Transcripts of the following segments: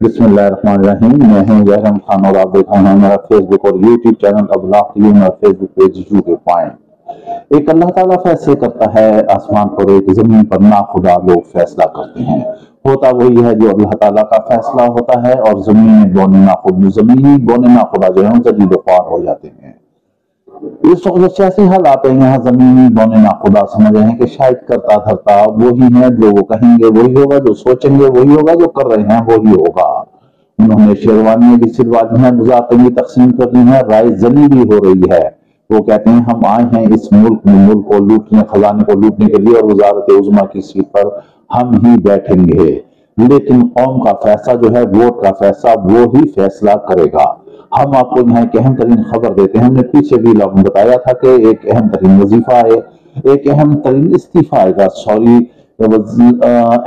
बिस्मिल्लाहिर्रहमानिर्रहीम। मैं हूं जहरम खान और आप देख रहे हैं मेरा फेसबुक और यूट्यूब चैनल अब्दुल्लाह और फेसबुक पेज यूके पॉइंट। एक अल्लाह ताला फैसले करता है आसमान पर, एक जमीन पर ना खुदा लोग फैसला करते हैं। होता वही है जो अल्लाह ताला का फैसला होता है और जमीनी बोने ना खुदा जो है जदीद ख्वार हो जाते हैं। इस वक्त ऐसे हालात हैं, यहाँ जमीनी बोने ना खुदा समझ रहे हैं कि शायद करता धरता वही है, जो वो कहेंगे वही होगा, जो सोचेंगे वही होगा, जो कर रहे हैं वही होगा। उन्होंने शेरवानियां भी सिलवा दी हैं, वजारतें भी तकसीम कर दी हैं, राय जनी भी हो रही है। वो कहते हैं हम आए हैं इस मुल्क को लूटने, खजाने को लूटने के लिए और वजारत उज़्मा की सीट पर हम ही बैठेंगे। लेकिन कौम का फैसला जो है, वोट का फैसला वो ही फैसला करेगा। हम आपको यहाँ एक अहम तरीन खबर देते हैं। हमने पीछे भी बताया था कि एक अहम तरीन वजीफा है, एक अहम तरीन इस्तीफा आएगा,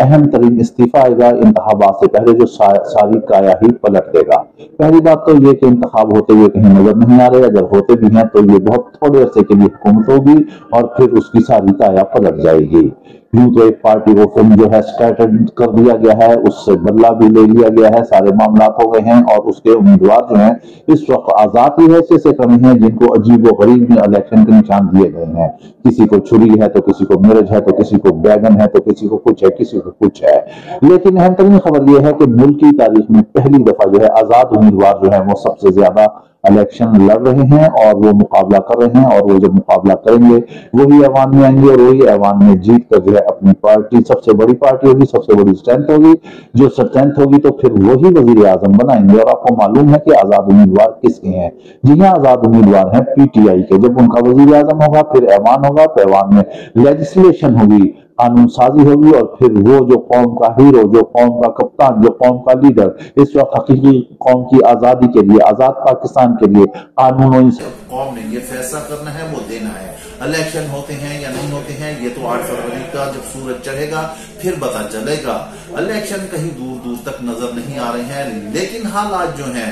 अहम तरीन इस्तीफा आएगा इंतखाबात से पहले, जो सारी काया ही पलट देगा। पहली बात तो ये कि इंतखाब होते हुए कहीं नजर नहीं आ रहे, अगर होते भी हैं तो ये बहुत थोड़े अरसे के लिए हुकूमत होगी और फिर उसकी सारी काया पलट जाएगी। यूं तो एक पार्टी को फिल्म जो है स्कैटर्ड कर दिया गया है, उससे बदला भी ले लिया गया है, सारे मामला हो गए हैं और उसके उम्मीदवार जो हैं इस वक्त आजाद की हैसियत से खड़े हैं, जिनको अजीब व गरीब में इलेक्शन के निशान दिए गए हैं। किसी को छुरी है तो किसी को मिर्च है तो किसी को बैगन है तो किसी को कुछ है, किसी को कुछ है। लेकिन अहम तरीन खबर यह है कि मुल्क की तारीख में पहली दफा जो है आजाद उम्मीदवार जो है वो सबसे ज्यादा इलेक्शन लड़ रहे हैं और वो मुकाबला कर रहे हैं, और वो जब मुकाबला करेंगे वही ऐवान में आएंगे और वही ऐवान में जीत कर जो है अपनी पार्टी, सबसे बड़ी पार्टी होगी, सबसे बड़ी स्ट्रेंथ होगी, जो स्ट्रेंथ होगी तो फिर वही वजीर आजम बनाएंगे। और आपको मालूम है कि आजाद उम्मीदवार किसके हैं? जी हाँ, आजाद उम्मीदवार हैं पीटीआई के। जब उनका वजीर आजम होगा फिर ऐवान होगा, तो ऐवान में लेजिस्लेशन होगी, कानून साजी होगी, और फिर वो जो कौम का हीरो, जो कौम का कप्तान, जो कौम का लीडर, इस वक्त हकीकी कौम की आजादी के लिए, आजाद पाकिस्तान के लिए कानून कौम ने ये फैसला करना है, वो देना है। इलेक्शन होते हैं या नहीं होते हैं ये तो 8 फरवरी का जब सूरज चढ़ेगा फिर पता चलेगा। इलेक्शन कहीं दूर दूर तक नजर नहीं आ रहे हैं, लेकिन हालात जो हैं,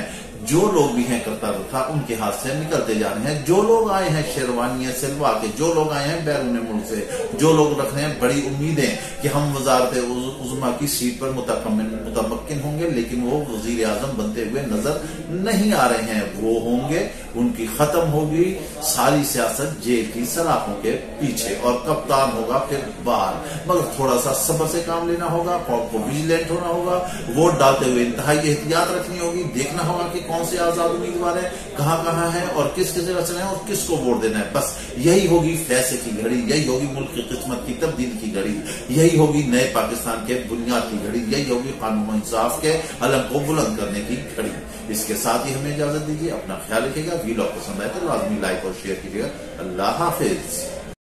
जो लोग भी हैं करता था उनके हाथ से निकलते जा रहे हैं। जो लोग आए हैं शेरवानियां सिलवा के, जो लोग आए हैं बैरून मुल्क से, जो लोग रख रहे हैं बड़ी उम्मीदें कि हम वजारत उज़्मा की सीट पर मुतमक्किन होंगे, लेकिन वो वजीर आजम बनते हुए नजर नहीं आ रहे हैं। वो होंगे, उनकी खत्म होगी सारी सियासत जेल की सलाखों के पीछे और कप्तान होगा फिर बाहर। मगर थोड़ा सा सब्र से काम लेना होगा, कौम को विजिलेंट होना होगा, वोट डालते हुए इंतहाई एहतियात रखनी होगी, देखना होगा कि कौन से आजाद उम्मीदवार है, कहां है और किस जगह से है और किसको वोट देना है। बस यही होगी फैसले की घड़ी, यही होगी मुल्क की किस्मत की तब्दील की घड़ी, यही होगी नए पाकिस्तान के बुनियाद की घड़ी, यही होगी कानून इंसाफ के अलम को बुलंद करने की घड़ी। इसके साथ ही हमें इजाजत दीजिए, अपना ख्याल रखिएगा। वीडियो पसंद आए तो लाजमी लाइक और शेयर कीजिएगा। अल्लाह हाफिज।